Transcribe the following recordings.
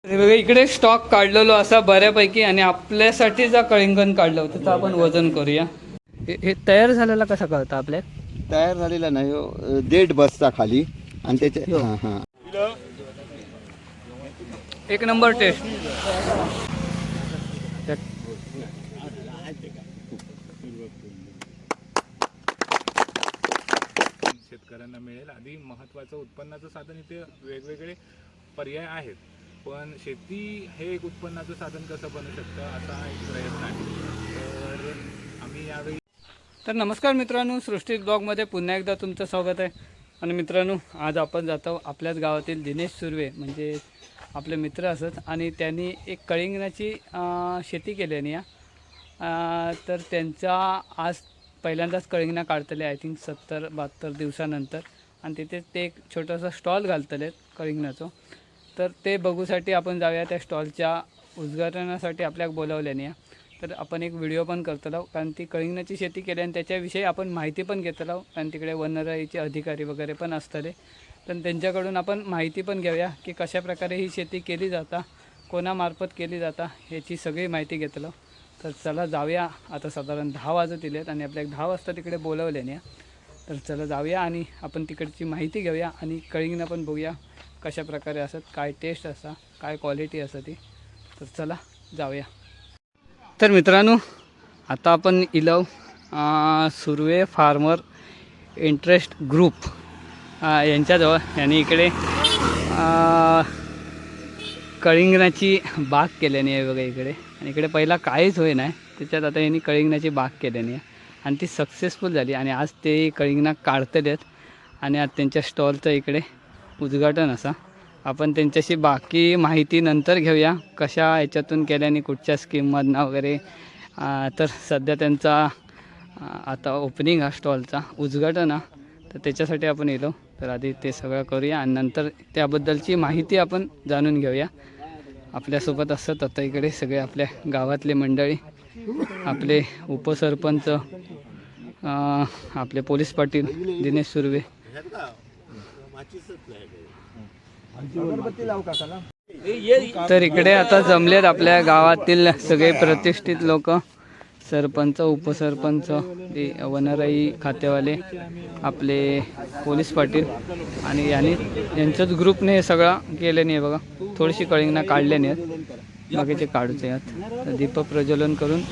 बघा इकडे स्टॉक काढलेलो असा बऱ्यापैकी आणि आपल्यासाठी जा कळिंगण काढलं होतं तर आपण वजन करूया. हे तयार झालेला कसा कळतं आपल्या? तयार झालेला नाही, देठ बसता खाली आणि त्याचे हां हां एक नंबर टेस्ट. शेतकऱ्यांना मिळेल. आधी महत्त्वाचं उत्पन्नाचं साधन इथे वेगवेगळे पर्याय आहेत, पण शेती हे एक उत्पन्नाचं साधन कसं बनू शकतं असा एक प्रयत्न आहे. तर आम्ही यावेळी तर नमस्कार मित्रांनो, सृष्टी ब्लॉगमध्ये पुन्हा एकदा तुमचं स्वागत आहे. आणि मित्रांनो, आज आपण जातो आपल्याच गावातील दिनेश सुर्वे म्हणजे आपले मित्र असत आणि त्यांनी एक कळिंगणाची शेती केली आहे. तर त्यांचा आज पहिल्यांदाच कळिंगणा काढतले आय थिंक 70-72 दिवसानंतर आणि तिथे ते एक छोटासा स्टॉल घालतले कळिंगणाचं. तर ते बघूसाठी आपण जाऊया. त्या स्टॉलच्या उद्घाटनासाठी आपल्याला बोलावल्याने तर आपण एक व्हिडिओ पण करतलो, कारण ती कळिंगणाची शेती केली आणि त्याच्याविषयी आपण माहिती पण घेतलो. कारण तिकडे वनराईचे अधिकारी वगैरे पण असतले, तर त्यांच्याकडून आपण माहिती पण घेऊया की कशा प्रकारे ही शेती केली जाता, कोणामार्फत केली जाता, याची सगळी माहिती घेतलो. तर चला जाऊया. आता साधारण 10 वाजत इलेत आणि आपल्याला 10 वाजता तिकडे बोलवल्याने. तर चला जाऊया आणि आपण तिकडची माहिती घेऊया आणि कळिंगणं पण बघूया कशा प्रकारे असत, काय टेस्ट असा, काय क्वालिटी असं ती. तर चला जाऊया. तर मित्रांनो, आता आपण इलव सुर्वे फार्मर इंटरेस्ट ग्रुप यांच्याजवळ. यांनी इकडे कळिंगणाची बाग केल्याने आहे बघा इकडे. आणि इकडे पहिला काहीच होय नाही, त्याच्यात आता यांनी कळिंगणाची बाग केल्याने आहे आणि ती सक्सेसफुल झाली. आणि आज ते कळिंगणा काढतलेत आणि आज त्यांच्या स्टॉलचं इकडे उद्घाटन असा. आपण त्यांच्याशी बाकी माहिती नंतर घेऊया, कशा याच्यातून केल्याने, कुठच्या स्कीममधनं वगैरे. तर सध्या त्यांचा आता ओपनिंग हा स्टॉलचा उद्घाटन हा, तर त्याच्यासाठी आपण येलो. तर आधी ते सगळं करूया आणि नंतर त्याबद्दलची माहिती आपण जाणून घेऊया. आपल्यासोबत असत आता इकडे सगळे आपल्या गावातले मंडळी, आपले उपसरपंच, आपले पोलीस पाटील दिनेश सुर्वे. तर इकडे आता जमलेत आपल्या गावातील सगळे प्रतिष्ठित लोक, सरपंच, उपसरपंच, वनराई खातेवाले, आपले पोलीस पाटील आणि यांच्याच ग्रुपने हे सगळं केल्याने आहे बघा. थोडीशी कळिंगणा काढल्याने आहेत, बाकीचे काढूचे आहेत. दीप प्रज्वलन करून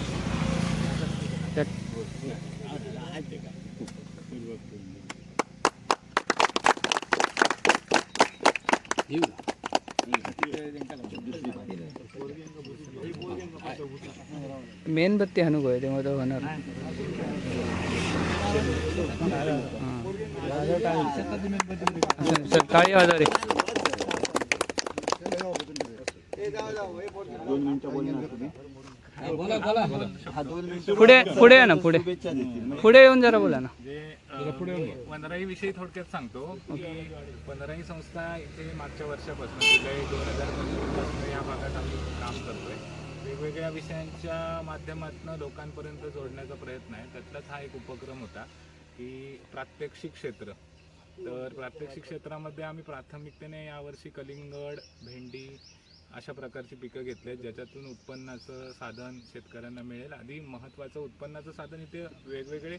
मेणबत्ती हाणू गोय तेव्हा तो होणार. सकाळी वाजा रे. पुढे पुढे आहे ना, पुढे पुढे येऊन जरा बोला ना. वनराई विषयी थोडक्यात सांगतो की वनराई संस्था इथे मागच्या वर्षापासून जुलै 2025 पासून या भागात आम्ही काम करतोय. वेगवेगळ्या विषयांच्या माध्यमातून लोकांपर्यंत जोडण्याचा प्रयत्न आहे. त्यातलाच हा एक उपक्रम होता की प्रात्यक्षिक क्षेत्र. तर प्रात्यक्षिक क्षेत्रामध्ये आम्ही प्राथमिकतेने यावर्षी कलिंगड, भेंडी अशा प्रकारची पिकं घेतली आहेत, ज्याच्यातून उत्पन्नाचं साधन शेतकऱ्यांना मिळेल. आधी महत्त्वाचं उत्पन्नाचं साधन इथे वेगवेगळे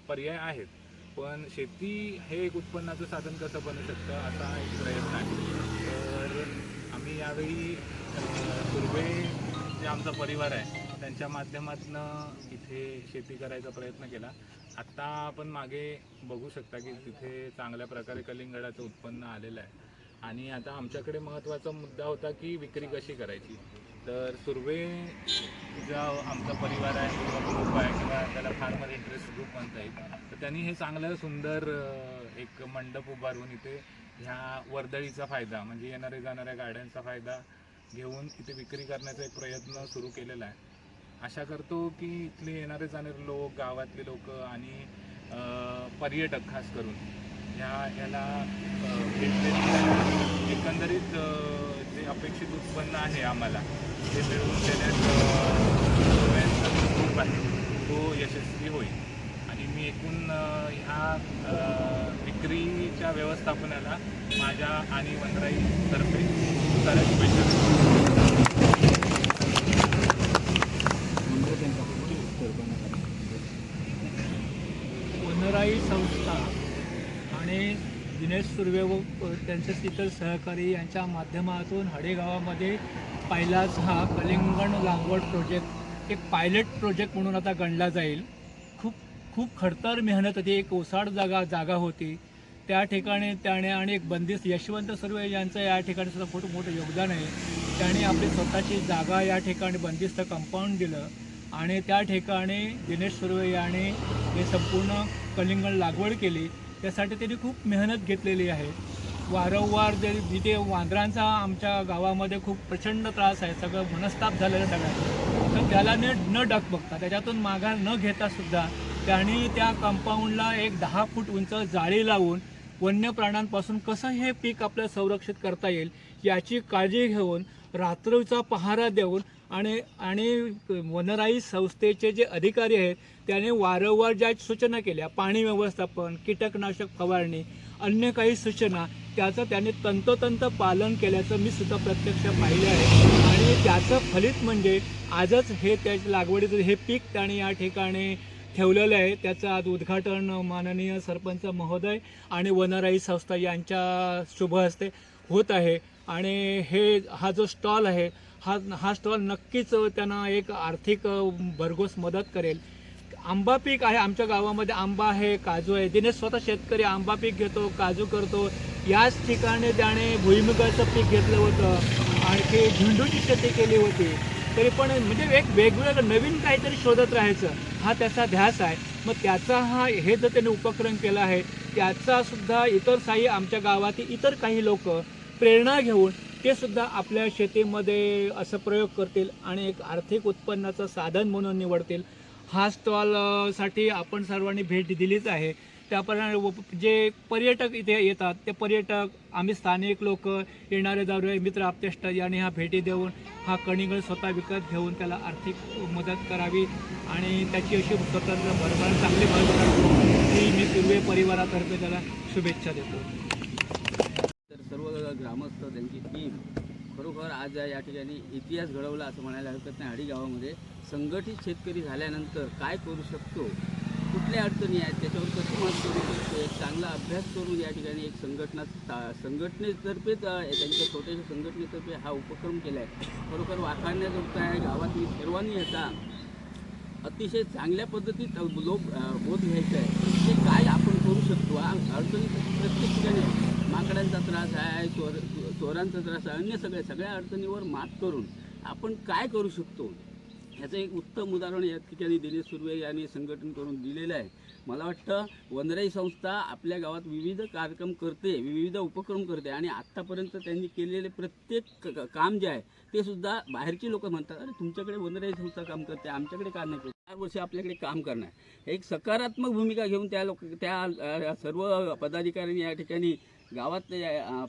पर्याय आहेत, पण शेती हे एक उत्पन्नाचं साधन कसं बनू शकतं असा एक प्रयत्न आहे. तर आम्ही यावेळी सुर्वे जे आमचा परिवार आहे त्यांच्या माध्यमातून इथे शेती करायचा प्रयत्न केला. आत्ता आपण मागे बघू शकता की तिथे चांगल्या प्रकारे कलिंगडाचं उत्पन्न आलेलं आहे. आणि आता आमच्याकडे महत्त्वाचा मुद्दा होता की विक्री कशी करायची. तर सुर्वे जो आमचा परिवार आहे किंवा ग्रुप आहे किंवा त्याला फार्मर इंटरेस्ट ग्रुप म्हणता येईल, तर त्यांनी हे चांगलं सुंदर एक मंडप उभारून इथे ह्या वर्दळीचा फायदा म्हणजे येणाऱ्या जाणाऱ्या गाड्यांचा फायदा घेऊन इथे विक्री करण्याचा एक प्रयत्न सुरू केलेला आहे. आशा करतो की इथले येणारे जाणारे लोक, गावातले लोक आणि पर्यटक खास करून ह्याला एकंदरीत जे अपेक्षित उत्पन्न आहे आम्हाला ते मिळवून देण्यात खूप आहे तो यशस्वी होईल. आणि मी एकूण ह्या विक्रीच्या व्यवस्थापनाला माझ्या आणि वनराईतर्फे स्पेशल सुर्वे व त्यांचे इतर सहकारी यांच्या माध्यमातून हडे गावामध्ये पहिलाच हा कलिंगण लागवड प्रोजेक्ट एक पायलट प्रोजेक्ट म्हणून आता गणला जाईल. खूप खडतर मेहनत होती. एक ओसाड जागा होती त्या ठिकाणी त्याने आणि एक बंदिस्त यशवंत सुर्वे यांचं या ठिकाणी सुद्धा खूप मोठं योगदान आहे. त्याने आपली स्वतःची जागा या ठिकाणी बंदिस्त कंपाऊंड दिलं आणि त्या ठिकाणी दिनेश सुर्वे याने हे संपूर्ण कलिंगण लागवड केली. त्यासाठी त्यांनी खूप मेहनत घेतलेली आहे. वारंवार जिथे वांदरांचा आमच्या गावामध्ये खूप प्रचंड त्रास आहे, सगळं मनस्ताप झालेलं सगळ्यांचं, तर त्याला न डगबगता त्याच्यातून माघार न घेता सुद्धा त्यांनी त्या कंपाऊंडला एक 10 फूट उंच जाळी लावून वन्य प्राण्यांपासून कसं हे पीक आपलं संरक्षित करता येईल याची काळजी घेऊन रात्रीचा पहारा देऊन आणि वनराई संस्थेचे जे अधिकारी आहेत त्याने वारंवार ज्या सूचना केल्या, पाणी व्यवस्थापन, कीटकनाशक फवारणी, अन्य काही सूचना, त्याचं त्याने तंतोतंत पालन केल्याचं मी सुद्धा प्रत्यक्ष पाहिलं आहे. आणि त्याचं फलित म्हणजे आजच हे त्याच्या लागवडीचं हे पीक त्याने या ठिकाणी ठेवलेलं आहे. त्याचं आज उद्घाटन माननीय सरपंच महोदय आणि वनराई संस्था यांच्या शुभ हस्ते होत आहे. आणि हा जो स्टॉल आहे हा स्टॉल नक्कीच त्यांना एक आर्थिक भरघोस मदत करेल. आंबा पीक आहे आमच्या गावामध्ये, आंबा आहे, काजू आहे. दिनेश स्वतः शेतकरी आंबा पीक घेतो, काजू करतो. याच ठिकाणी त्याने भुईमुगाचं पीक घेतलं होतं, आणखी झेंडूची शेती केली होती. तरी पण म्हणजे एक वेगवेगळं नवीन काहीतरी शोधत राहायचं हा त्याचा ध्यास आहे. मग त्याचा हे जर त्याने उपक्रम केला आहे त्याचा सुद्धा इतर काही आमच्या गावातील इतर काही लोक प्रेरणा घेऊन ते सुद्धा आपल्या शेतीमध्ये असं प्रयोग करतील आणि एक आर्थिक उत्पन्नाचं साधन म्हणून निवडतील. हा स्टॉलसाठी आपण सर्वांनी भेट दिलीच आहे. त्याप्रमाणे जे पर्यटक इथे येतात ते पर्यटक, आम्ही स्थानिक लोक, येणारे जाणारे मित्र आप्तेष्ट यांनी ह्या भेटी देऊन हा कलिंगण स्वतः विकत घेऊन त्याला आर्थिक मदत करावी आणि त्याची अशी स्वतंत्र भरभर चांगली मदत करतो ही मी सुर्वे परिवारातर्फे त्याला शुभेच्छा देतो. तर सर्व ग्रामस्थ त्यांची टीम खरोखर आज या ठिकाणी इतिहास घडवला असं म्हणायला हरकत नाही. हडी गावामध्ये संघटित शेतकरी झाल्यानंतर काय करू शकतो, कुठल्या अडचणी आहेत, त्याच्यावर कशी मात करू शकतो, एक चांगला अभ्यास करून या ठिकाणी एक संघटनेतर्फे त्यांच्या छोट्याशा संघटनेतर्फे हा उपक्रम केला आहे. खरोखर वाखाणण्याजोगता आहे. गावातील सर्वांनी याचा अतिशय चांगल्या पद्धतीत बोध घ्यायचा आहे की काय आपण करू शकतो. अडचणी प्रत्येक ठिकाणी माकडांचा त्रास आहे, चोरांचा त्रास आहे, अन्य सगळ्या अडचणीवर मात करून आपण काय करू शकतो ह्याचं एक उत्तम उदाहरण या ठिकाणी दिनेश सुर्वे यांनी संघटन करून दिलेलं आहे. मला वाटतं वनराई संस्था आपल्या गावात विविध कार्यक्रम करते, विविध उपक्रम करते आणि आत्तापर्यंत त्यांनी केलेले प्रत्येक काम जे आहे ते सुद्धा बाहेरची लोक म्हणतात, अरे तुमच्याकडे वनराई संस्था काम करते, आमच्याकडे का नाही करत. 4 वर्ष आपल्याकडे काम करणार एक सकारात्मक भूमिका घेऊन त्या सर्व पदाधिकाऱ्यांनी या ठिकाणी गावात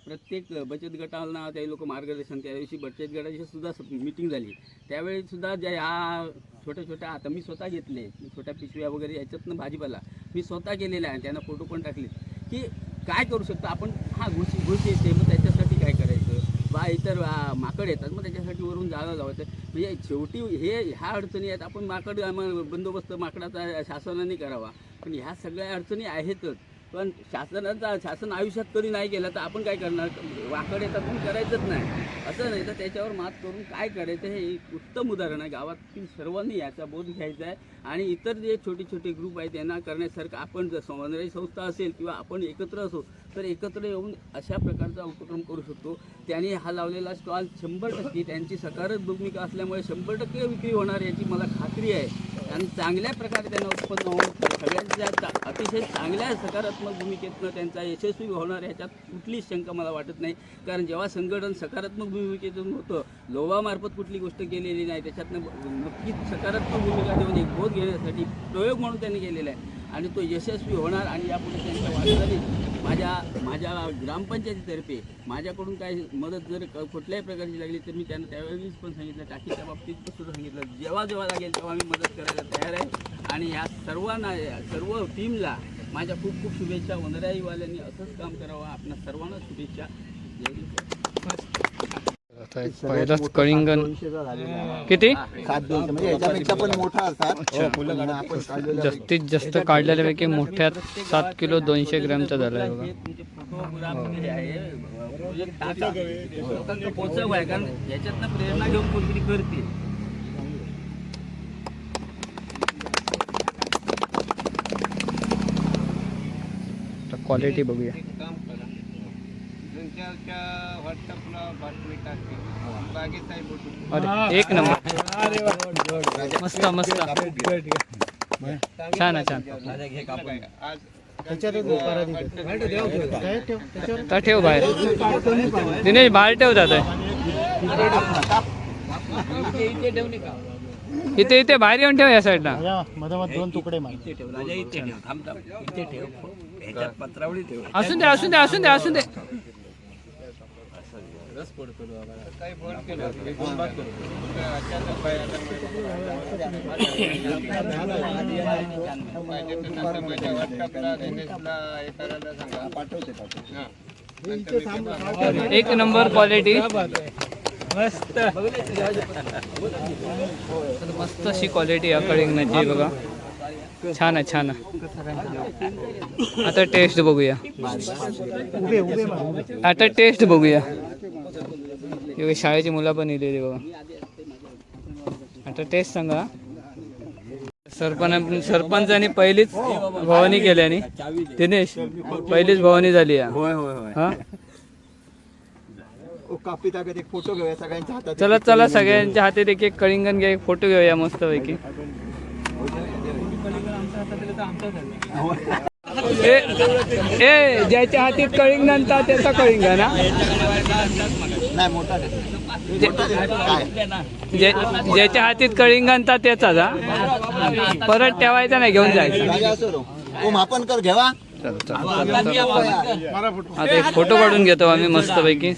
प्रत्येक बचत गटांना ते लोक मार्गदर्शन, त्या दिवशी बचत गटाची सुद्धा मीटिंग झाली. त्यावेळी सुद्धा ज्या ह्या छोट्या आता मी स्वतः घेतले, छोट्या पिशव्या वगैरे याच्यातनं भाजीपाला मी स्वतः केलेला आहे. त्यांना फोटो पण टाकले की काय करू शकतो आपण. घुस येते, मग त्याच्यासाठी काय करायचं, बा इतर माकड येतात मग त्याच्यासाठी वरून जाळं लावायचं. म्हणजे शेवटी ह्या अडचणी आहेत. आपण माकड बंदोबस्त माकडाचा शासनाने करावा, पण ह्या सगळ्या अडचणी आहेतच. पण शासन आयुष्यात कधी नाही केलं तर आपण काय करणार, वाकड येतात पण करायचंच नाही असं नाही. तर त्याच्यावर मात करून काय करायचं हे एक उत्तम उदाहरण आहे. गावातील सर्वांनी याचा बोध घ्यायचा आहे आणि इतर जे छोटे ग्रुप आहेत त्यांना करण्यासारखं आपण जर वनराई संस्था असेल किंवा आपण एकत्र असो तर एकत्र येऊन अशा प्रकारचा उपक्रम करू शकतो. त्यांनी हा लावलेला स्टॉल 100% त्यांची सकारात्मक भूमिका असल्यामुळे 100% विक्री होणार याची मला खात्री आहे आणि चांगल्या प्रकारे त्यांना उत्पन्न होऊन सगळ्यांच्या अतिशय चांगल्या सकारात्मक भूमिकेतनं त्यांचा यशस्वी होणार याच्यात कुठलीच शंका मला वाटत नाही. कारण जेव्हा संघटन सकारात्मक भूमिकेतून होतं, लोभामार्फत कुठली गोष्ट केलेली नाही, त्याच्यातनं नक्कीच सकारात्मक भूमिका देऊन एक बोध घेण्यासाठी प्रयोग म्हणून त्यांनी केलेला आहे आणि तो यशस्वी होणार. आणि यापुढे त्यांच्या वाटचालीत माझ्या ग्रामपंचायतीतर्फे माझ्याकडून काही मदत जर कुठल्याही प्रकारची लागली तर मी त्यांना त्यावेळेस पण सांगितलं, टाकीच्या बाबतीत सुद्धा सांगितलं, जेव्हा लागेल तेव्हा मी मदत करायला तयार आहे. आणि ह्या सर्व टीमला माझ्या खूप शुभेच्छा. वनराईवाल्यांनी असंच काम करावं. आपल्या सर्वांना शुभेच्छा. पहिलाच कलिंगण किती 7-200 म्हणजे याच्यापेक्षा पण मोठा असतात. जास्तीत जास्त काढलेल्यापैकी मोठ्यात 7 किलो 200 ग्रॅमचा झाला आहे बघा. तो हे आहे प्रोजेक्ट टाका लोकांना पोहोचव आहे, कारण याच्यातनं प्रेरणा घेऊन कोणतरी करते. क्वालिटी बघूया. अरे एक नंबर, मस्त मस्त, छान आहे, छान. तर ठेव बाहेर, दिनेश बाहेर ठेव जात आहे. इथे इथे बाहेर येऊन ठेव, या साईडला. असून दे असून दे असून दे असून दे. एक नंबर क्वालिटी, मस्त मस्त अशी क्वालिटी आहे कळिंगणाची बघा. छान आहे, छान आहे. आता टेस्ट बघूया, आता टेस्ट बघूया. हे शाळेची मुलं पण इलेली बघा. आता टेस्ट सांगा. सरपंचाने पहिलीच भवानी केल्याने, दिनेश पहिलीच भवानी झाली आहे. होय होय होय. हा कापी ताकद एक फोटो घेऊया सगळ्यांच्या हातात. चला चला, सगळ्यांच्या हातात एक एक कळिंगण घ्या, एक फोटो घेऊया मस्त पैकी. ए ज्याच्या हातीत कळिंगण त्याचा कळिंगण ना, नाही मोठा ज्याच्या हातीत कळिंगण त्याचा जा, परत ठेवायचा नाही, घेऊन जायचं. मापन कर घेवा. आता एक फोटो काढून घेतो आम्ही मस्त पैकी.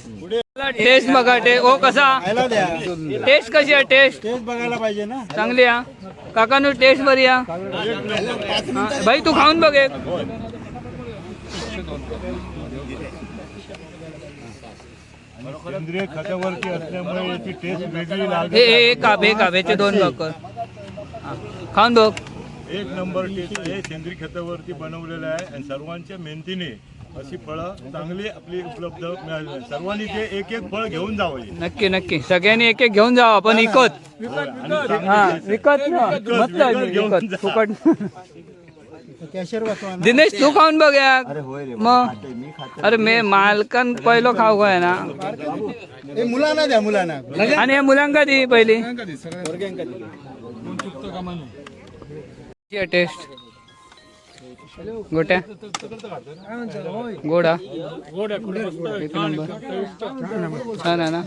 टेस्ट बघा, ओ कसा टेस्ट, कशी आहे टेस्ट? बघायला पाहिजे ना. चांगली आहे काकांनो, टेस्ट बरी आहे. भाई तू खाऊन बघ एक. सेंद्रिय खतावरती असल्यामुळे याची टेस्ट वेगळी लागते. हे काप, हे काप, याचे दोन भाग कर, खाऊन बघ. एक नंबर टेस्ट आहे, सेंद्रिय खतावरती बनवलेलं आहे आणि सर्वांच्या मेहनतीने अशी फळं चांगली आपली उपलब्ध मिळाली. सर्वांनी ते एक एक फळ घेऊन जावं. नक्की नक्की, सगळ्यांनी एक एक घेऊन जावं, आपण विकत. हा विकत मस्त आहे, विकत फुकट. दिनेश तू खाऊन बघ यार. मग अरे मी मालकान पहिलं खाऊ काय ना, मुलांना द्या, मुलांना. आणि या मुलांका दी पहिली टेस्ट. गोट्या गोडा एक नंबर, छान आहे ना.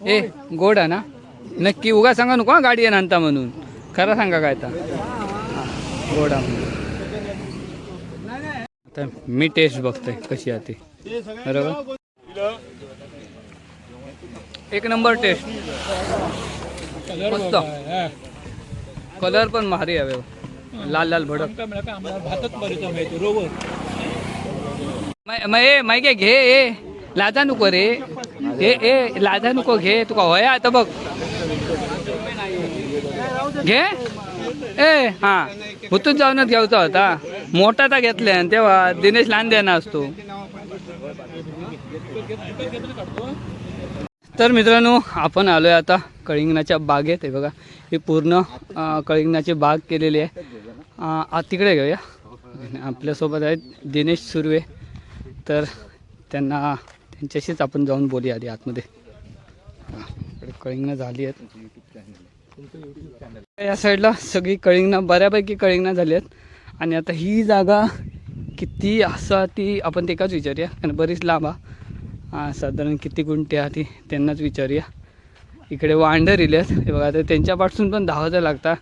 ए गोड आहे ना, नक्की. उगा सांगा नको हा गाडी आहे आणता म्हणून, खरं सांगा काय तर गोडा. आता मी टेस्ट बघतोय कशी आहे ती, बरोबर. एक नंबर टेस्ट, मस्त. कलर पण भारी आहे, लाल लाल भडक. माहिती घे, ए लाजा नको रे, ए लाजा नको घे, तुका होया आता बघ घे. ए हा भुतून जाऊनच घ्यायचा होता, मोठा तर घेतल्या तेव्हा दिनेश लहान द्याना असतो. तर मित्रांनो, आपण आलोय आता कळिंगणाच्या बागेत. आहे बघा, ही पूर्ण कळिंगणाची बाग केलेली आहे. तिकडे घेऊया, आपल्यासोबत आहेत दिनेश सुर्वे. तर त्यांच्याशीच आपण जाऊन बोलूया आधी आतमध्ये. कळिंगणं झाली आहेत या साईडला, सगळी कळिंगणं बऱ्यापैकी कळिंगणं झाली आहेत. आणि आता ही जागा किती असा ती आपण तेकाच विचारूया, कारण बरीच लांब साधारण किती गुंठे आहे ती त्यांनाच विचारूया. इकडे वांडर इले आहेत, हे बघा. आता त्यांच्यापासून पण धावायला लागता,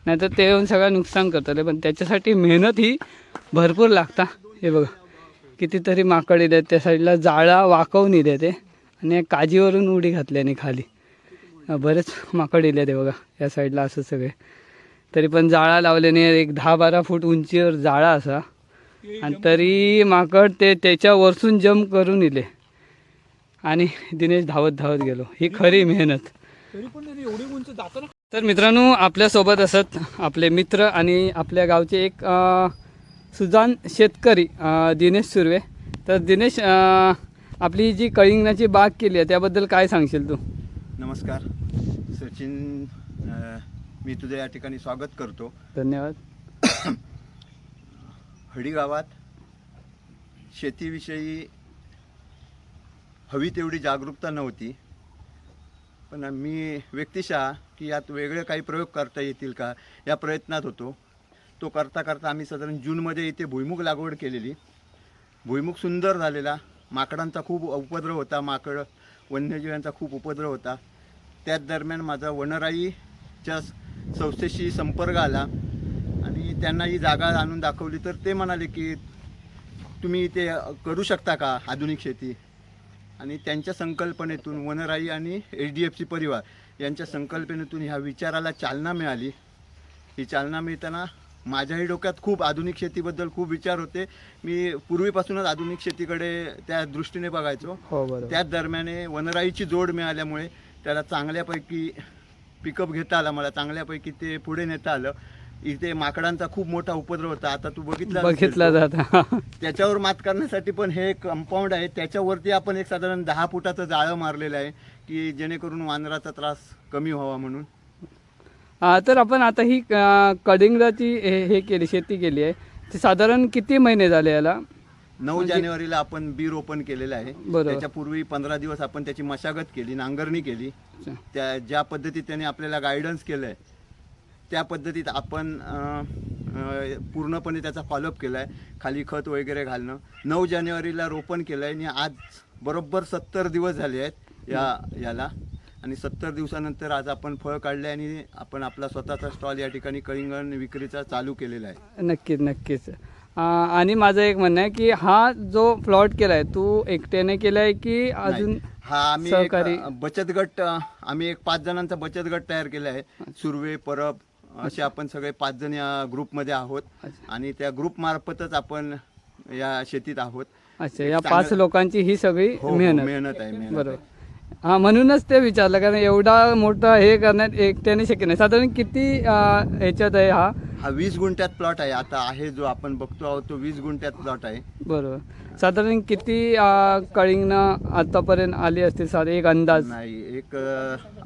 नाहीतर ते येऊन सगळं नुकसान करतले. पण त्याच्यासाठी मेहनत ही भरपूर लागता. हे बघा कितीतरी माकड इले आहेत, त्या साईडला जाळा वाकवून इले ते, आणि काजीवरून उडी घातल्याने खाली बरेच माकड इले ते बघा. या साईडला असं सगळे, तरी पण जाळा लावल्याने एक 10-12 फूट उंचीवर जाळा असा, आणि तरी माकड ते त्याच्यावरसून जम्प करून इले. आणि दिनेश धावत धावत गेलो. ही खरी मेहनत. तर मित्रांनो, आपल्यासोबत असत आपले मित्र आणि आपल्या गावचे एक सुजाण शेतकरी दिनेश सुर्वे. तर दिनेश, आपली जी कळिंगणाची बाग केली आहे त्याबद्दल काय सांगशील तू? नमस्कार सचिन, मी तुझं या ठिकाणी स्वागत करतो. धन्यवाद. हडी गावात शेतीविषयी हवी तेवढी जागरूकता नव्हती, पण मी व्यक्तिशः की यात वेगळे काही प्रयोग करता येतील का या प्रयत्नात होतो. तो करता करता आम्ही साधारण जूनमध्ये इथे भुईमुग लागवड केलेली. भुईमुग सुंदर झालेला. माकडांचा खूप उपद्रव होता, माकड वन्यजीवांचा खूप उपद्रव होता. त्याच दरम्यान माझा वनराईच्या संस्थेशी संपर्क आला आणि त्यांना ही जागा आणून दाखवली. तर ते म्हणाले की तुम्ही इथे करू शकता का आधुनिक शेती. आणि त्यांच्या संकल्पनेतून वनराई आणि HDFC परिवार यांच्या संकल्पनेतून ह्या विचाराला चालना मिळाली. ही चालना मिळताना माझ्याही डोक्यात खूप आधुनिक शेतीबद्दल खूप विचार होते. मी पूर्वीपासूनच आधुनिक शेतीकडे त्या दृष्टीने बघायचो. हो, बरोबर. त्याच दरम्यान वनराईची जोड मिळाल्यामुळे त्याला चांगल्यापैकी पिकअप घेता आला. मला चांगल्यापैकी ते पुढे नेता आलं. इथे माकडांचा खूप मोठा उपद्रव होता. आता तू बघितला जाता. त्याच्यावर मात करण्यासाठी पण हे कंपाऊंड आहे. त्याच्यावरती आपण एक साधारण 10 फुटाचं जाळं मारलेलं आहे की जेणेकरून वानराचा त्रास कमी व्हावा म्हणून. तर आपण आता ही कळिंगडाची हे केली, शेती केली आहे, ती साधारण किती महिने झाले याला? 9 जानेवारीला आपण बी रोपण केलेलं आहे. बरोबर. त्याच्यापूर्वी 15 दिवस आपण त्याची मशागत केली, नांगरणी केली. त्या ज्या पद्धतीत त्याने आपल्याला गायडन्स केलं आहे त्या पद्धतीत आपण पूर्णपणे त्याचा फॉलोअप केला आहे. खाली खत वगैरे घालणं. 9 जानेवारीला रोपण केलं आहे आणि आज बरोबर 70 दिवस झाले आहेत याला. आणि 70 दिवसानंतर आज आपण फळ काढले आणि आपण आपला स्वतःचा स्टॉल या ठिकाणी कळिंगण विक्रीचा चालू केलेला आहे. नक्कीच नक्कीच. आणि माझं एक म्हणणं आहे की हा जो प्लॉट केला आहे तू एकट्याने केला आहे की अजून हा आम्ही सहकारी? बचत गट, आम्ही एक 5 जणांचा बचत गट तयार केला आहे. सुर्वे, परब असे आपण सगळे 5 जण या ग्रुपमध्ये आहोत आणि त्या ग्रुप मार्फतच आपण या शेतीत आहोत. अच्छा, या 5 लोकांची ही सगळी मेहनत आहे. बरोबर. हां, म्हणूनच ते विचारलं, कारण एवढा मोठा हे करण्यात एकट्याने शक्य नाही. साधारण किती ह्याच्यात आहे हा? हा 20 गुंठ्यात प्लॉट आहे. आता आहे जो आपण बघतो आहोत तो 20 गुंठ्यात प्लॉट आहे. बरोबर. साधारण किती कळिंगणं आतापर्यंत आली असतील साधे एक अंदाज? नाही, एक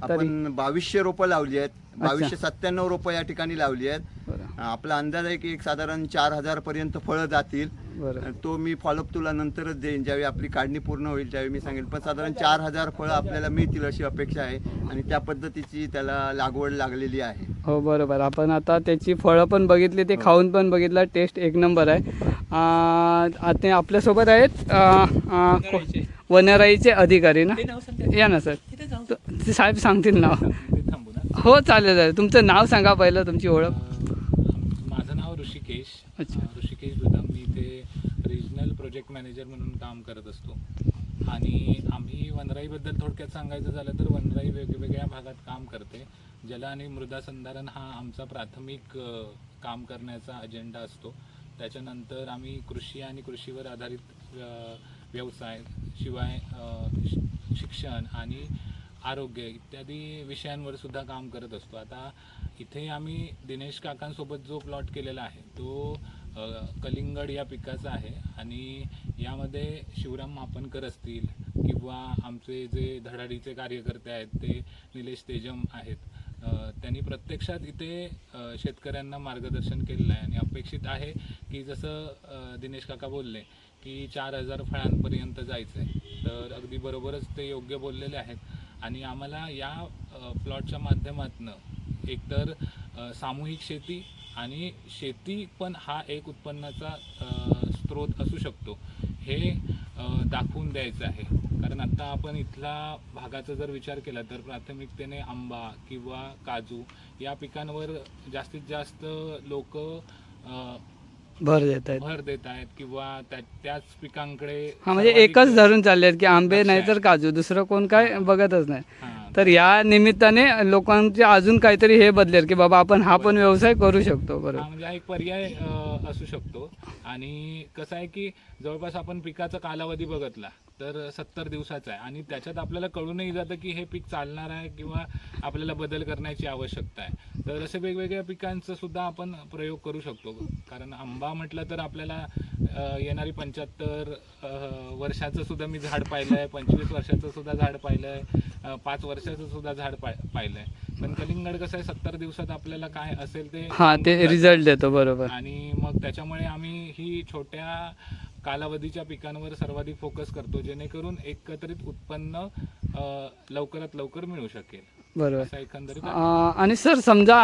आपण 2200 रोपं लावली आहेत. 2297 रोपं या ठिकाणी लावली आहेत. बरं. आपला अंदाज आहे की एक साधारण 4000 पर्यंत फळं जातील. बरं. तो मी फॉलोअप तुला नंतरच देईन, ज्यावेळी आपली काढणी पूर्ण होईल त्यावेळी मी सांगेल. पण साधारण 4000 फळं आपल्याला मिळतील अशी अपेक्षा आहे आणि त्या पद्धतीची त्याला लागवड लागलेली आहे. हो, बरोबर. आपण आता त्याची फळं पण बघितली, ते खाऊन पण बघितलं. टेस्ट एक नंबर आहे. आता आपल्यासोबत आहेत वनराईचे अधिकारी ना, या ना सर. ते साहेब सांगतील नाव. थांबू ना. हो, चालेल. तुमचं नाव सांगा पहिलं, तुमची ओळख. माझं नाव ऋषिकेश. अच्छा. ऋषिकेश दुधाम. मी इथे रिजनल प्रोजेक्ट मॅनेजर म्हणून काम करत असतो. आणि आम्ही वनराईबद्दल थोडक्यात सांगायचं झालं तर वनराई वेगवेगळ्या भागात काम करते. जल आणि मृदा संधारण हा आमचा प्राथमिक काम करण्याचा अजेंडा असतो. त्याच्यानंतर आम्ही कृषी आणि कृषीवर आधारित व्यवसाय, शिवाय शिक्षण आणि आरोग्य इत्यादी विषयांवर सुद्धा काम करत असतो. आता इथे आम्ही दिनेश काकांसोबत जो प्लॉट केलेला आहे तो कलिंगड या पिकाचा आहे. आणि यामध्ये शिवराम मापनकर असतील किंवा आमचे जे धडाडीचे कार्यकर्ते आहेत ते निलेश तेजम आहेत, त्यांनी प्रत्यक्षात इथे शेतकऱ्यांना मार्गदर्शन केलेलं आहे. आणि अपेक्षित आहे की जसं दिनेश काका बोलले की 4000 फळांपर्यंत जायचं आहे, तर अगदी बरोबरच ते योग्य बोललेले आहेत. आणि आम्हाला या प्लॉटच्या माध्यमातून एकतर सामूहिक शेती आणि शेती पण हा एक उत्पन्नाचा स्रोत असू शकतो हे दाखवून द्यायचं आहे. कारण आता आपण इथला भागाचा जर विचार केला तर प्राथमिकतेने आंबा किंवा काजू या पिकांवर जास्तीत जास्त लोक भर देत आहेत किंवा त्याच पिकांकडे. हा, म्हणजे एकच धरून चालले आहेत की आंबे नाही तर काजू, दुसरं कोण काय बघतच नाही. तर या निमित्ताने लोकांचे अजून काहीतरी हे बदलेल की बाबा आपण हा पण व्यवसाय करू शकतो. बरोबर. म्हणजे हा एक पर्याय असू शकतो. आणि कसं आहे की जवळपास आपण पिकाचा कालावधी बघितला तर 70 दिवसाचं आहे आणि त्याच्यात आपल्याला कळूनही जातं की हे पीक चालणार आहे किंवा आपल्याला बदल करण्याची आवश्यकता आहे. तर असे वेगवेगळ्या पिकांचं सुद्धा आपण प्रयोग करू शकतो. कारण आंबा म्हटलं तर आपल्याला येणारी 75 वर्षाचं सुद्धा मी झाड पाहिलं आहे, 25 वर्षाचं सुद्धा झाड पाहिलं आहे, 5 वर्षाचं सुद्धा झाड पाहिलं आहे. पण कलिंगड कसं आहे 70 दिवसात आपल्याला काय असेल ते हा ते रिझल्ट देतो बरोबर. आणि मग त्याच्यामुळे आम्ही ही छोट्या कालावधीच्या पिकांवर सर्वाधिक फोकस करतो, जेणेकरून एकत्रित उत्पन्न लवकरात लवकर मिळू शकेल. बरोबर. असा एकंदरीत आणि सर समजा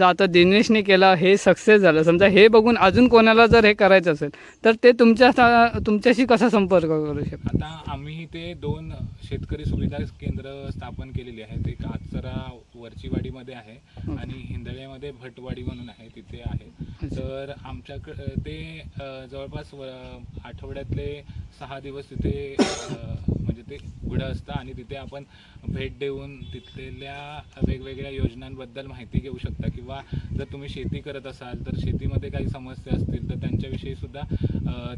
आता दिनेशने केलं हे सक्सेस झालं, समजा हे बघून अजून कोणाला जर हे करायचं असेल तर ते तुमच्याशी कसा संपर्क करू शकतात? आता आम्ही ते 2 शेतकरी सुविधा केंद्र स्थापन केलेली आहेत. एक आचरा वरचीवाडीमध्ये आहे आणि हिंदळ्यामध्ये भटवाडी म्हणून आहे, तिथे आहे. तर आमच्याकडे ते जवळपास आठवड्यातले 6 दिवस तिथे म्हणजे ते उघडं असतं आणि तिथे आपण भेट देऊन तिथल्या वेगवेगळ्या योजनांबद्दल माहिती घेऊ शकता किंवा जर तुम्ही शेती करत असाल तर शेतीमध्ये काही समस्या असतील तर त्यांच्याविषयी सुद्धा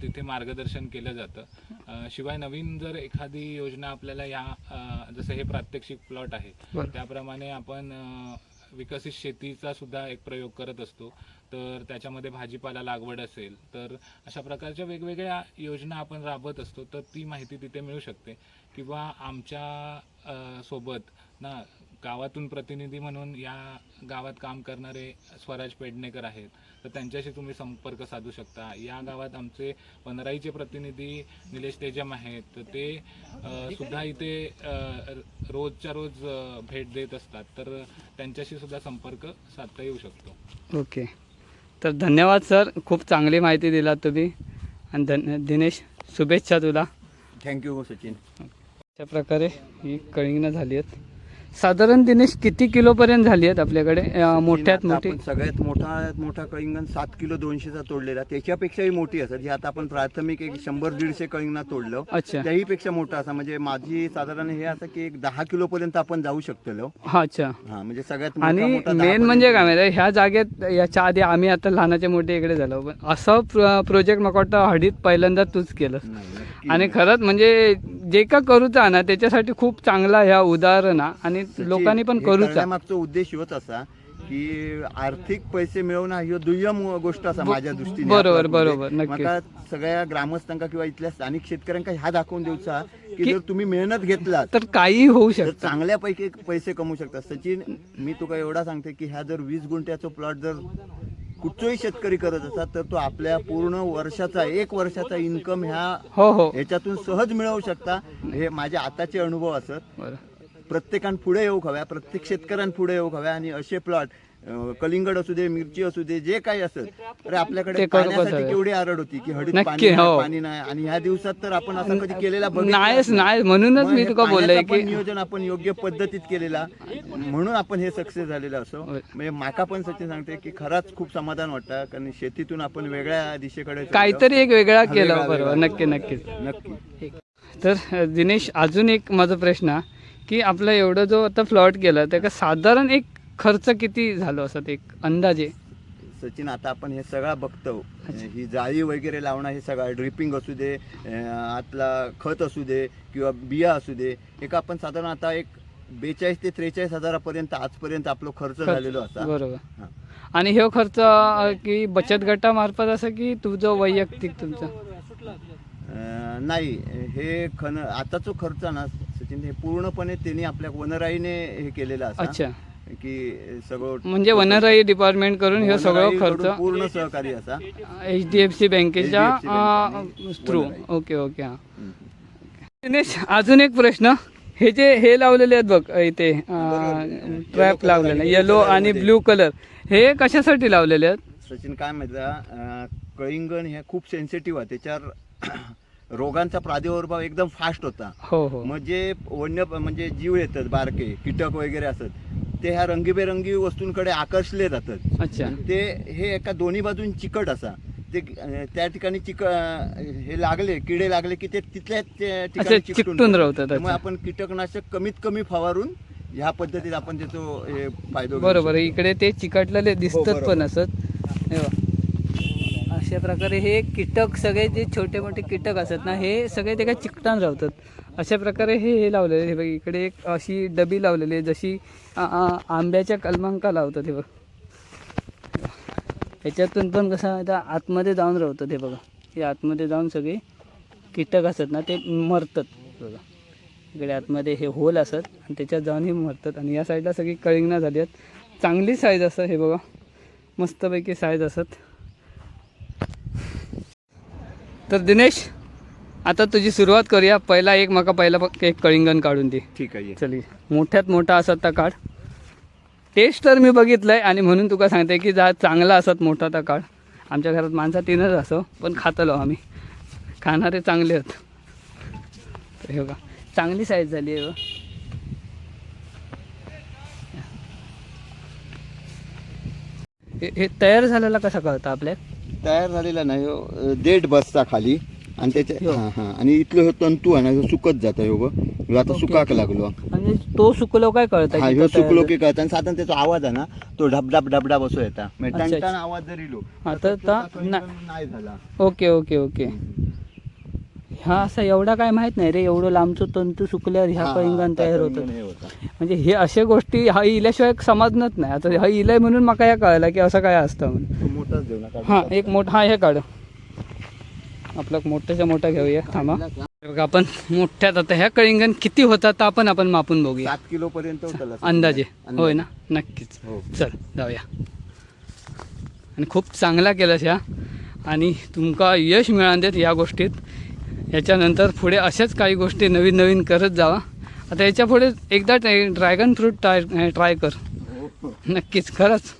तिथे मार्गदर्शन केलं जातं. शिवाय नवीन जर एखादी योजना आपल्याला या जसं हे प्रात्यक्षिक प्लॉट आहे त्याप्रमाणे आपण विकसित शेतीचा सुद्धा एक प्रयोग करत असतो. तर त्याच्यामध्ये भाजीपाला लागवड असेल तर अशा प्रकारच्या वेगवेगळ्या योजना आपण राबवत असतो. तर ती माहिती तिथे मिळू शकते किंवा आमच्या सोबत ना गावातून प्रतिनिधी म्हणून या गावात काम करणारे स्वराज पेडणेकर आहेत, तर त्यांच्याशी तुम्ही संपर्क साधू शकता. या गावात आमचे वनराईचे प्रतिनिधी निलेश तेजम आहेत, तर ते सुद्धा इथे रोजच्या रोज भेट देत असतात, तर त्यांच्याशी सुद्धा संपर्क साधता येऊ शकतो. ओके, तर धन्यवाद सर, खूप चांगली माहिती दिलात तुम्ही. आणि दिनेश, शुभेच्छा तुला. थँक्यू सचिन. अशा प्रकारे ही कळिंगनं झाली आहेत. साधारण दिनेश किती किलोपर्यंत झाली आहेत आपल्याकडे मोठ्यात आता मोठी? आपण सगळ्यात मोठा कळिंगण 7 किलो 200चा तोडलेला, त्याच्यापेक्षाही मोठी असत. जी आता आपण प्राथमिक एक 100-150 कळिंगणा तोडलं, अच्छा. त्याही पेक्षा मोठा असा. म्हणजे माझी साधारण हे असं की एक 10 किलो पर्यंत आपण जाऊ शकतो. हा, अच्छा. हा, म्हणजे सगळ्यात आणि मोठा 10 मेन म्हणजे काय माहिती आहे, ह्या जागेत याच्या आधी आम्ही आता लहानाचे मोठे इकडे झालो, पण असं प्रोजेक्ट मला वाटतं हडीत पहिल्यांदा तूच केलं. नाही, नक्की आणि खरंच म्हणजे जे का करूचा ना त्याच्यासाठी खूप चांगला ह्या उदाहरण आणि लोकांनी पण हे करूचा. करण्यामागचा उद्देश होत असा की आर्थिक पैसे मिळवणं ही दुय्यम गोष्ट असा माझ्या दृष्टीने. बरोबर, आपला बरोबर, उद्देश. नक्की. मला सगळ्या ग्रामस्थांका किंवा इथल्या स्थानिक शेतकऱ्यांका ह्या दाखवून द्यायचा की जर तुम्ही मेहनत घेतलात तर काही होऊ तर शकतं. चांगल्यापैकी पैसे कमवू शकता. सचिन, मी तुका एवढा सांगते की ह्या जर 20 गुंठ्याचा प्लॉट जर कुठचाही शेतकरी करत असतात तर तो आपल्या पूर्ण वर्षाचा 1 वर्षाचा इन्कम ह्याच्यातून सहज मिळवू शकता. हे माझे आताचे अनुभव असत. बरं. प्रत्येकान पुढे येऊ हव्या, प्रत्येक शेतकऱ्यान पुढे येऊ हव्या आणि असे प्लॉट कलिंगड असू दे, मिरची असू दे, जे काही असेल तर आपल्याकडे ते करू पाण्यासाठी कसं? केवढी आरड होती की हळदीत नक्की, पाणी नाही, हो. पाणी नाही. आणि ह्या दिवसात तर आपण असं कधी केलेला बघितलं नाहीच नाही. नाही, म्हणूनच मग मी हे तुका बोललोय पाण्याचं पण की नियोजन आपण योग्य पद्धतीत केलेला म्हणून आपण हे सक्सेस झालेलं असो. म्हणजे माका पण सचिन सांगते की खरंच खूप समाधान वाटतं, कारण शेतीतून आपण वेगळ्या दिशेकडे चाललो. काहीतरी एक वेगळा हा, केलं. वेगळा, बरोबर, वेगळा. नक्की नक्की. नक्की. तर दिनेश, अजून एक माझा प्रश्न की आपला एवढं जो आता प्लॉट केला त्याचा साधारण एक खर्च किती झालो असत, एक अंदाजे? सचिन, आता आपण हे सगळं बघतो, ही जाळी वगैरे लावणं, हे सगळं ड्रिपिंग असू दे, आतला खत असू दे किंवा बिया असू दे, एक आपण साधारण आता एक 42 ते 43 हजारापर्यंत आजपर्यंत आपला खर्च झालेलो असा. बरोबर. हा. आणि हे खर्च की बचत गटामार्फत असं की तुझं वैयक्तिक तुमचं? नाही, हे आताचा खर्च ना सचिन, हे पूर्णपणे त्यांनी आपल्या वनराईने हे केलेलं असा. अच्छा. की सगळं म्हणजे वनराई डिपार्टमेंट करून हे सगळं वनराईकडून खर्च पूर्ण सहकारी असा. HDFC बँकेच्या HDFC बँकेने थ्रू. वनराई. Okay okay. हा. दिनेश, अजून एक प्रश्न, हे लावलेले आहेत बघ इथे ट्रॅप लावलेले येलो आणि ब्ल्यू कलर, हे कशासाठी लावलेले आहेत? सचिन, काय माहिती, कळिंगण हे खूप सेन्सिटिव्ह आहे, त्याच्यावर रोगांचा प्रादुर्भाव एकदम फास्ट होता. हो हो. म्हणजे म्हणजे जीव येतात, बारके कीटक वगैरे असतात, ते ह्या रंगीबेरंगी वस्तूंकडे आकर्षले जातात. अच्छा. आणि ते हे एका दोन्ही बाजून चिकट असा, ते त्या ठिकाणी हे लागले, किडे लागले की ते तिथल्या ठिकाणी चिकटून राहतात. त्यामुळे आपण कीटकनाशक कमीत कमी फवारून ह्या पद्धतीत आपण त्याचा हे फायदा घेऊ बरोबर. शकतो. इकडे ते चिकटलेले दिसतात बरोबर. पण असत. हे बघ. अशा प्रकारे हे कीटक सगळे जे छोटे मोठे कीटक असतात ना हे सगळे ते काय चिकटान राहतात अशा प्रकारे हे लावलेले हे बघ इकडे एक अशी डबी लावलेली आहे जशी आंब्याच्या कलमांका लावतात हे बघ ह्याच्यातून पण कसं आता आतमध्ये जाऊन राहतात हे बघा हे आतमध्ये जाऊन सगळे कीटक असतात ना ते मरतात बघा इकडे आतमध्ये हे होल असत आणि त्याच्यात जाऊनही मरतात आणि या साईडला सगळी कळिंगणं झाली आहेत चांगली साईज असं हे बघा मस्तपैकी साईज असत तर दिनेश आता तुझी सुरुवात करूया पहिला एक कळिंगण काढून दे ठीक आहे चल मोठ्यात मोठा असत तर काढ टेस्ट तर मी बघितलं आहे आणि म्हणून तुका सांगते की जा चांगला असत मोठा तर काढ आमच्या घरात माणसा तीनच असो पण खातलो आम्ही खाणारे चांगले आहेत तर हे बघा चांगली साईज झाली आहे हे तयार झालेला कसा कळतं आपल्या तयार झालेला नाही ह्यो देठ बसता खाली आणि त्याच्या हां हां आणि इथलं ह्यो तंतू आहे ना ह्यो सुकत जाता ह्यो ह्यो आता सुकाक लागलो म्हणजे तो सुकलो काय कळतं हा ह्यो सुकलो की कळतं आणि साधारण त्याचा आवाज आहे ना तो ढबढाब ढबढाब असो येता म्हणजे अच्छा, टणटण आवाज जरी लो आता नाही झाला ओके ओके ओके हा असं एवढा काय माहित नाही रे एवढं लांबचं तंतू सुकल्यावर ह्या कळिंगण तयार होतं हे होतं. म्हणजे हे अशा गोष्टी हा इल्याशिवाय समजणच नाही आता हा इलाय म्हणून मला या कळलं की असं काय असतं म्हणून तो मोठाच देऊ नका हां एक मोठा हा हे काढ आपला मोठ्याच्या मोठा घेऊया थांबा बघा आपण मोठ्यात आता ह्या कळिंगण किती होतात तर आपण मापून बघूया 7 किलो पर्यंत होतं अंदाजे होय ना नक्कीच हो. चल जाऊया आणि खूप चांगला केलास ह्या आणि तुमका यश मिळान देत या गोष्टीत याच्यानंतर पुढे अशाच काही गोष्टी नवीन नवीन करत जावा आता याच्या पुढे एकदा ड्रॅगन फ्रूट ट्राय कर नक्कीच खरंच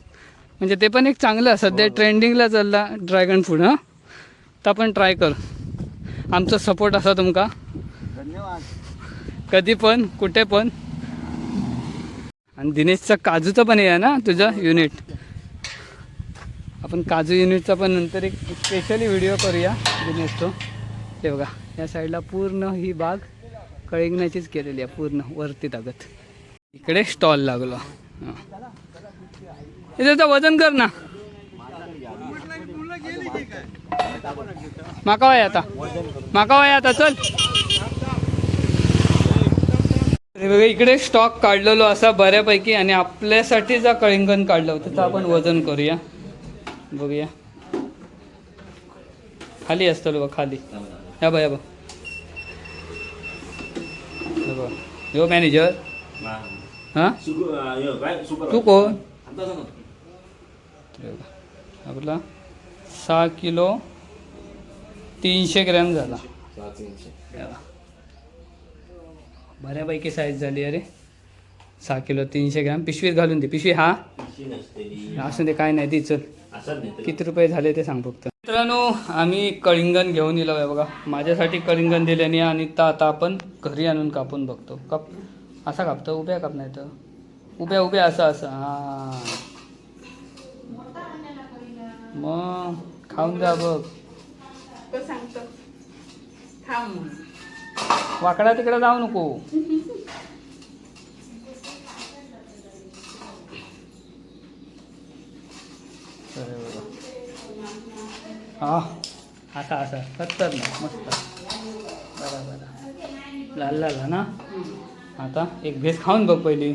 म्हणजे ते पण एक चांगलं सध्या ट्रेंडिंगला चालला ड्रॅगन फ्रूट हां तर आपण ट्राय कर आमचा सपोर्ट असा तुमका धन्यवाद कधी पण कुठे पण आणि दिनेशचा काजूचं पण आहे ना तुझं युनिट आपण काजू युनिटचा पण नंतर एक स्पेशली व्हिडिओ करूया दिनेशचं ते बघा या साईडला पूर्ण ही बाग कळिंगणाचीच केलेली आहे पूर्ण वरती तागत इकडे स्टॉल लागलो हां हे त्याचं वजन कर ना माका वय आता चल बघा इकडे स्टॉक काढलेलो असा बऱ्यापैकी आणि आपल्यासाठी जा कळिंगण काढलं होतं तर आपण वजन करूया बघूया खाली असतं बघ खाली या बा यो मॅनेजर हां तू कोण आपला 6 किलो 300 ग्रॅम झाला बऱ्यापैकी साईज झाली अरे 6 किलो 300 ग्रॅम पिशवीत घालून दे पिशवी हा असं ते काय नाही ती चल किती रुपये झाले ते सांग फक्त मित्रांनो आम्ही कळिंगण घेऊन येलो आहे बघा माझ्यासाठी कळिंगण दिल्याने आणि आता आपण घरी आणून कापून बघतो असा कापतो उभ्या काप नाही तर उभ्या असं हां मग खाऊन जा बघ वाकडा तिकडे जाऊ नको हा असा सत्तर ना मस्त बरं लाल ना आता एक भेस खाऊन बघ पहिली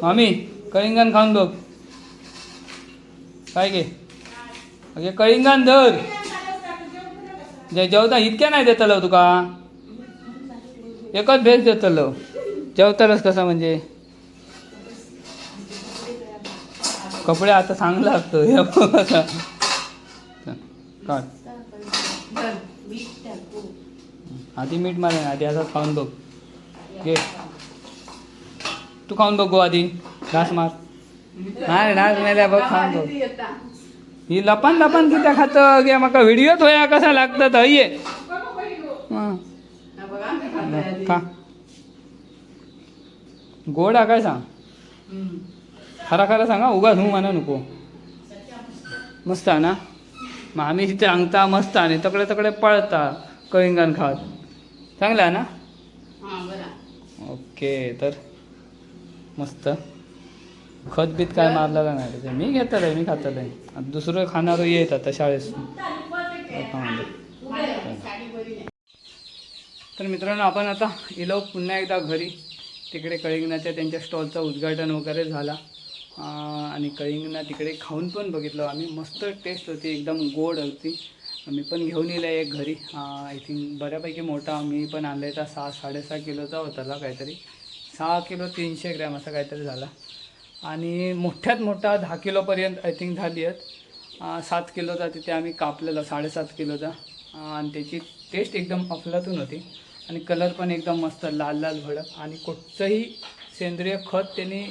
मामी कळिंगण खाऊन बघ काय घे अगे कळिंगण धर जेवता इतक्या नाही देतलो तुका एकच भेस देतलो जेवतालच कसा म्हणजे कपडे आता चांगला लागतो हे कसा काढ आधी मीठ मारे आधी असा खाऊन बघ घे तू खाऊन बघ गो आधी घास मार नाही घास नाही बघ खाऊन बघ ही लपान किती खातं गे माका व्हिडिओत होया कसा लागतात हये खा गोड हा काय सांग खरा सांगा उगाच हू म्हणा नको मस्त आहे ना मग आम्ही तिथे अंगता मस्त आणि तकडे पळता कळिंगण खात चांगला आहे ना ओके तर मस्त खत बीत काय मारलेलं नाही त्याचं. मी घेतलं मी खातलं आहे. दुसरं खाणारं येत आता शाळेत. तर मित्रांनो आपण आता इलो पुन्हा एकदा घरी. तिकडे कळिंगणाच्या त्यांच्या स्टॉलचं उद्घाटन वगैरे झाला आणि कळिंगणा तिकडे खाऊन पण बघितलं आम्ही. मस्त टेस्ट होती, एकदम गोड होती. मी पण घेऊन येईल एक घरी. आय थिंक बऱ्यापैकी मोठा मी पण आणलायचा 6-6.5 किलोचा होता काहीतरी. 6 किलो 300 ग्रॅम असा काहीतरी झाला. आणि मोठ्यात मोठा 10 किलोपर्यंत आय थिंक झाली आहेत. 7 किलोचा तिथे आम्ही कापलेला 7.5 किलोचा. आणि त्याची टेस्ट एकदम अफलातून होती आणि कलर पण एकदम मस्त लाल लाल भडक. आणि कुठचंही सेंद्रिय खत त्यांनी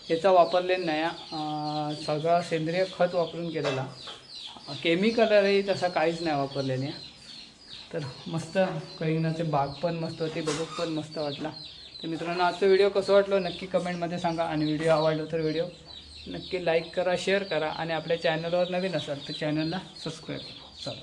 याचा वापरलेलं नाही. सगळा सेंद्रिय खत वापरून केलेला. केमिकलही तसा काहीच नाही वापरलेले. तर मस्त कळिंगणाचे बाग पण मस्त होते, बघू पण मस्त वाटला. तर मित्रांनो आजचा व्हिडिओ कसं वाटलं नक्की कमेंटमध्ये सांगा. आणि व्हिडिओ आवडला तर व्हिडिओ नक्की लाईक करा, शेअर करा. आणि आपल्या चॅनलवर नवीन असाल तर चॅनलला सबस्क्राईब करा. चला.